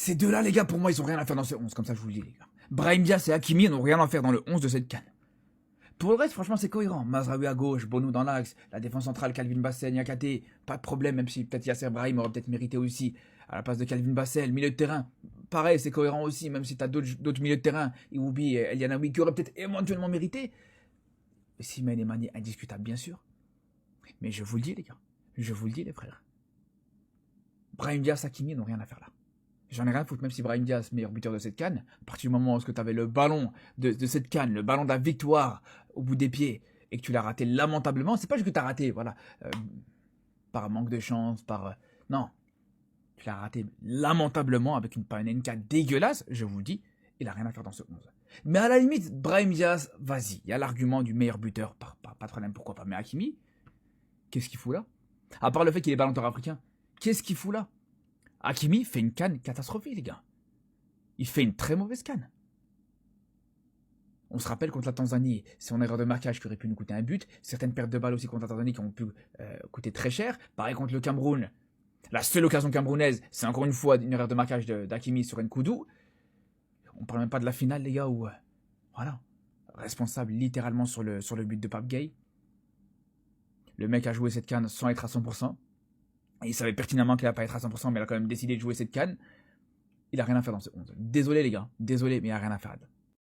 Ces deux-là, les gars, pour moi, ils ont rien à faire dans ce 11, comme ça je vous le dis, les gars. Brahim Diaz et Hakimi n'ont rien à faire dans le 11 de cette CAN. Pour le reste, franchement, c'est cohérent. Mazraoui à gauche, Bonou dans l'axe, la défense centrale, Calvin Bassel, Niakate, pas de problème, même si peut-être Yasser Brahim aurait peut-être mérité aussi à la place de Calvin Bassel. Milieu de terrain, pareil, c'est cohérent aussi, même si t'as d'autres milieux de terrain, Iwubi et Elianaoui, qui auraient peut-être éventuellement mérité. Simen et Mané, indiscutable, bien sûr. Mais je vous le dis, les gars. Je vous le dis, les frères. Brahim Diaz, Hakimi n'ont rien à faire là. J'en ai rien à foutre, même si Brahim Diaz, meilleur buteur de cette CAN, à partir du moment où tu avais le ballon de cette CAN, le ballon de la victoire au bout des pieds, et que tu l'as raté lamentablement, c'est pas juste que tu as raté, voilà, par manque de chance, non, tu l'as raté lamentablement avec une Panenka dégueulasse, je vous le dis, il a rien à faire dans ce 11. Mais à la limite, Brahim Diaz, vas-y, il y a l'argument du meilleur buteur, pas de problème, pourquoi pas. Mais Hakimi, qu'est-ce qu'il fout là? À part le fait qu'il est ballon d'or africain, qu'est-ce qu'il fout là? Hakimi fait une CAN catastrophique, les gars. Il fait une très mauvaise CAN. On se rappelle contre la Tanzanie, c'est son erreur de marquage qui aurait pu nous coûter un but. Certaines pertes de balles aussi contre la Tanzanie qui ont pu coûter très cher. Pareil contre le Cameroun. La seule occasion camerounaise, c'est encore une fois une erreur de marquage d'Hakimi sur Nkoudou. On parle même pas de la finale, les gars, où... voilà. Responsable littéralement sur le but de Pape Gueye. Le mec a joué cette CAN sans être à 100%. Et il savait pertinemment qu'il n'allait pas être à 100%, mais il a quand même décidé de jouer cette CAN. Il a rien à faire dans ce 11. Désolé les gars, désolé, mais il a rien à faire.